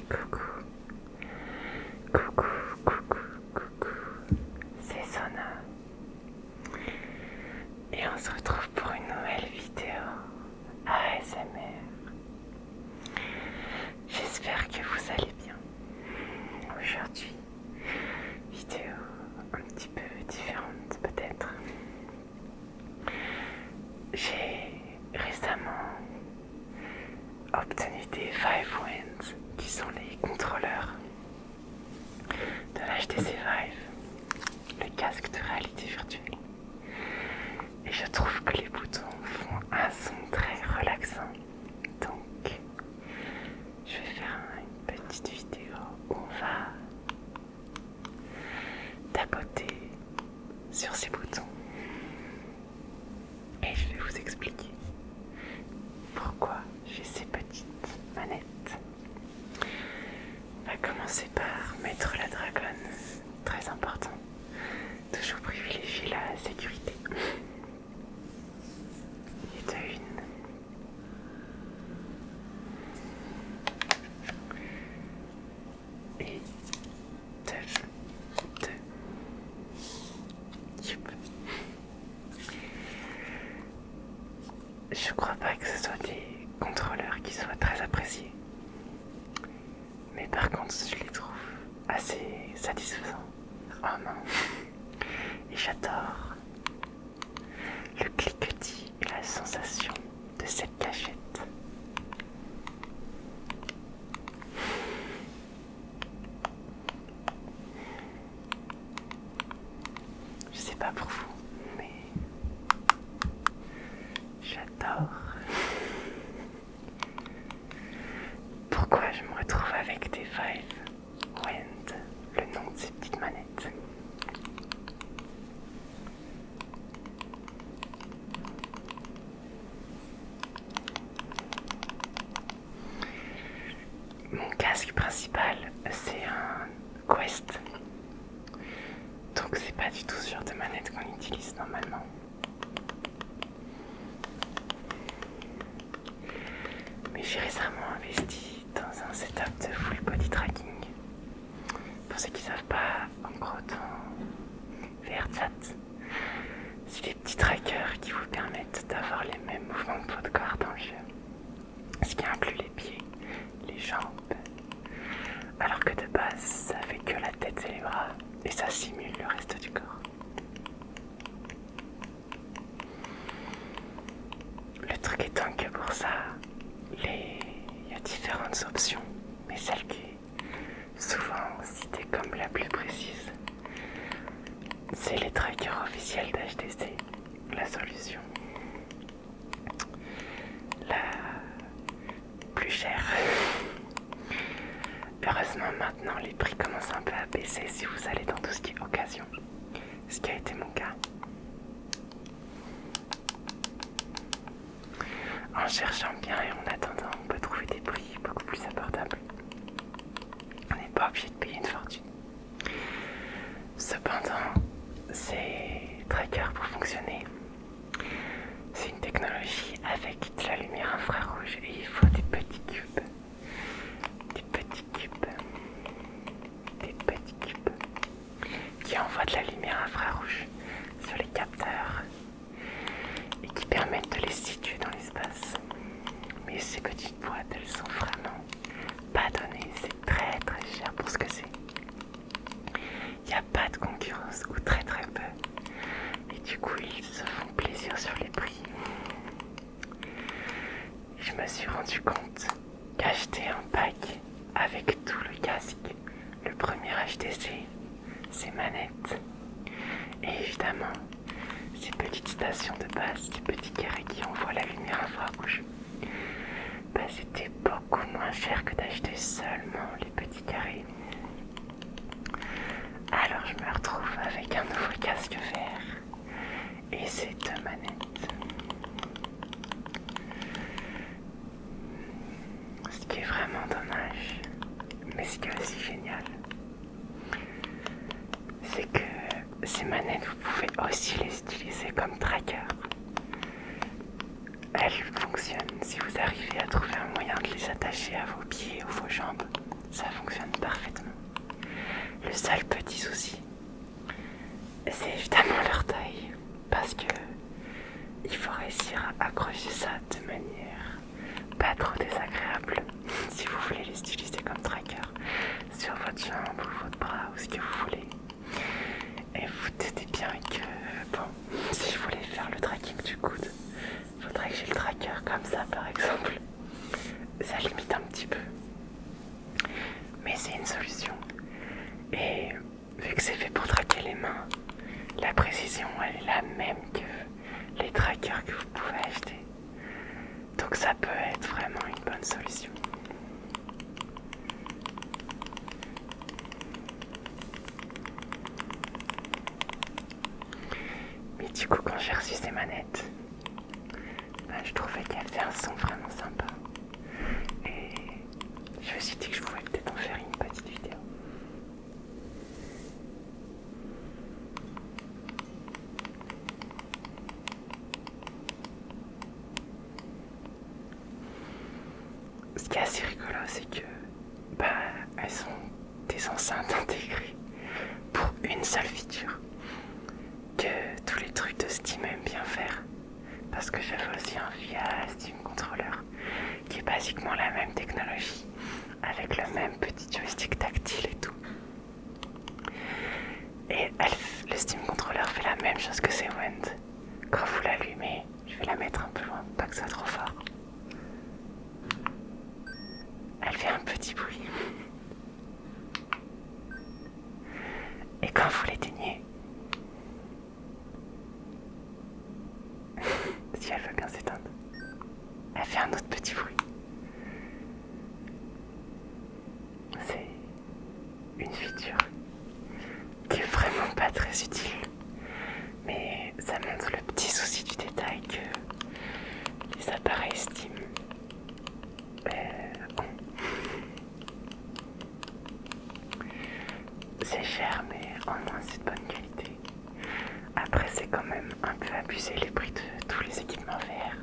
Coucou, coucou, coucou, coucou, c'est Sona et on se retrouve pour une nouvelle vidéo ASMR. J'espère que vous allez bien. Aujourd'hui, vidéo un petit peu différente peut-être. J'ai récemment obtenu des Vive Winds qui sont les contrôleurs de l'HTC Vive, le casque de réalité virtuelle. Et je trouve que les boutons font un son très relaxant. Donc, je vais faire une petite vidéo où on va tapoter sur ces boutons. Et je vais vous expliquer pourquoi j'ai ces petites manettes. On va commencer par mettre la dragonne, très important. Toujours privilégier la sécurité. Et de une. Et deux. Youp. Je crois pas que ce soit des contrôleurs qui soient très appréciés. Mais par contre, je les trouve assez satisfaisants en main. Et j'adore le cliquetis et la sensation de cette cachette. Je sais pas pour vous, mais j'adore. Pourquoi je me retrouve avec des Vive Wind, le nom de ces petites manettes. Mon casque principal, c'est un Quest. Donc c'est pas du tout ce genre de manette qu'on utilise normalement. Mais j'ai récemment investi dans un setup de full body tracking. Pour ceux qui ne savent pas, en gros dans VRChat, c'est des petits trackers qui vous permettent d'avoir les mêmes mouvements de votre corps dans le jeu. Ce qui inclut les pieds, les jambes, alors que de base ça fait que la tête et les bras et ça simule le reste du corps. Le truc étant que pour ça, il y a différentes options, mais celle qui est souvent citée comme la plus précise, c'est les trackers officiels d'HTC, la solution la plus chère. Heureusement maintenant les prix commencent un peu à baisser si vous allez dans tout ce qui est occasion, ce qui a été mon cas. En cherchant bien et en attendant, on peut trouver des prix beaucoup plus abordables. On n'est pas obligé de payer une fortune. Cependant, ces trackers pour fonctionner, c'est une technologie avec de la lumière infrarouge et il faut des petits cubes. Qui envoient de la lumière infrarouge sur les capteurs et qui permettent de les situer dans l'espace. Mais ces petites boîtes, elles sont vraiment pas données, c'est très très cher pour ce que c'est. Il n'y a pas de concurrence ou très très peu. Et du coup, ils se font plaisir sur les prix. Je me suis rendu compte qu'acheter un pack avec tout le casque, le premier HTC, ces manettes et évidemment ces petites stations de base, ces petits carrés qui envoient la lumière infrarouge, c'était beaucoup moins cher que d'acheter seulement les petits carrés. Alors je me retrouve avec un nouveau casque vert et ces deux manettes. Ce qui est vraiment dommage, mais ce qui est aussi génial, c'est que ces manettes, vous pouvez aussi les utiliser comme tracker. Elles fonctionnent si vous arrivez à trouver un moyen de les attacher à vos pieds ou vos jambes. Ça c'est évidemment leur taille, parce que il faut réussir à accrocher ça de manière pas trop désagréable si vous voulez les utiliser comme tracker sur votre jambe ou votre bras ou ce que vous voulez. Et vous doutez bien que, bon, si je voulais faire le tracking du coude, il faudrait que j'ai le tracker comme ça par exemple. Ça limite un petit peu. Mais c'est une solution. Et vu que c'est fait pour traquer les mains, la précision elle est la même que les trackers que vous pouvez acheter. Donc ça peut être vraiment une bonne solution. Mais du coup quand j'ai reçu ces manettes, je trouvais qu'elles faisaient un son vraiment sympa. Et je me suis dit que je pouvais peut-être en faire une petite vidéo. Ce qui est assez rigolo, c'est que elles sont des enceintes intégrées pour une seule feature que tous les trucs de Steam aiment bien faire. Parce que j'avais aussi un VIA Steam Controller qui est basiquement la même technologie avec le même petit joystick tactile et tout. Et le Steam Controller fait la même chose que ces Wend. Quand vous l'allumez, je vais la mettre un peu loin, pas que ça soit trop fort. Elle fait un petit bruit. Et quand vous l'éteignez, si elle veut bien s'éteindre, elle fait un autre petit bruit. C'est une feature qui est vraiment pas très utile, mais ça montre le petit souci du détail que les appareils Steam ont. C'est cher, mais en moins c'est de bonne qualité. Après, c'est quand même un peu abusé les prix de tous les équipements VR.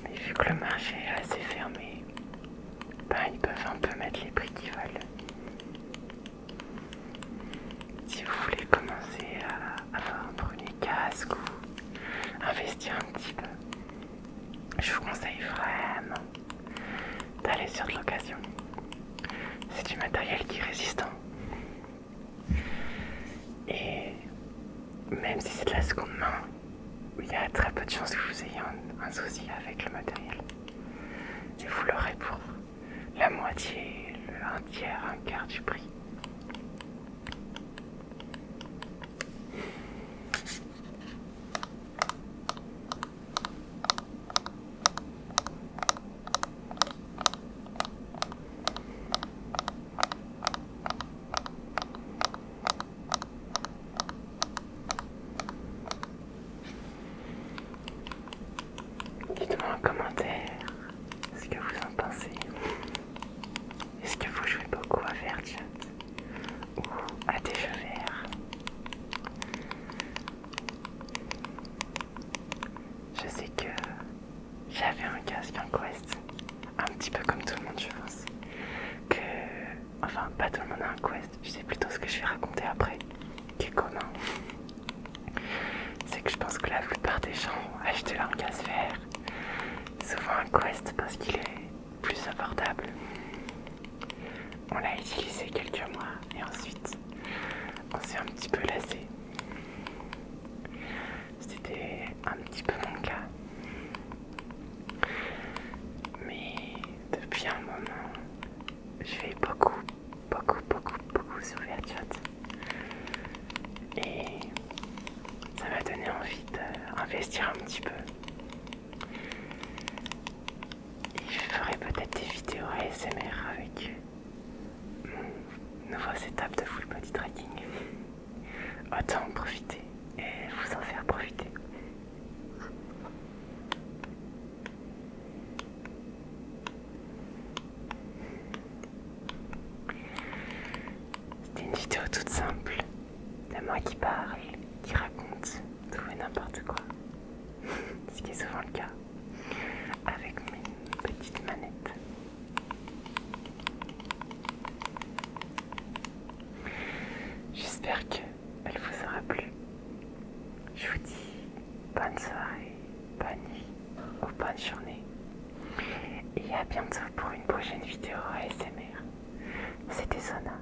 Mais vu que le marché est assez fermé, ils peuvent un peu mettre les prix qu'ils veulent. Si vous voulez commencer à avoir un premier casque ou investir un petit peu, je vous conseille vraiment d'aller sur de l'occasion. C'est du matériel qui est résistant. Et même si c'est de la seconde main, il y a très peu de chances que vous ayez un souci avec le matériel. Et vous l'aurez pour la moitié, un tiers, un quart du prix. Dites-moi en commentaire ce que vous en pensez. Est-ce que vous jouez beaucoup à Verchat ou à des jeux VR? Je sais que j'avais un casque, un Quest, un petit peu comme tout le monde je pense. Enfin pas tout le monde a un Quest, je sais plutôt ce que je vais raconter après, qui est commun. C'est que je pense que la plupart des gens ont acheté leur casque VR. Souvent un Quest parce qu'il est plus abordable. On l'a utilisé quelques mois et ensuite on s'est un petit peu lassé. C'était un petit peu mon cas. Mais depuis un moment, je vais beaucoup sur Verchat. Et ça m'a donné envie d'investir un petit peu. Et je ferai peut-être des vidéos ASMR avec mon nouveau setup de full body tracking. Autant en profiter et vous en faire profiter. C'était une vidéo toute simple de moi qui parle, qui raconte tout et n'importe quoi. Ce qui est souvent le cas avec mes petites manettes. J'espère qu'elle vous aura bonne soirée, bonne nuit ou bonne journée. Et à bientôt pour une prochaine vidéo ASMR. C'était Sona.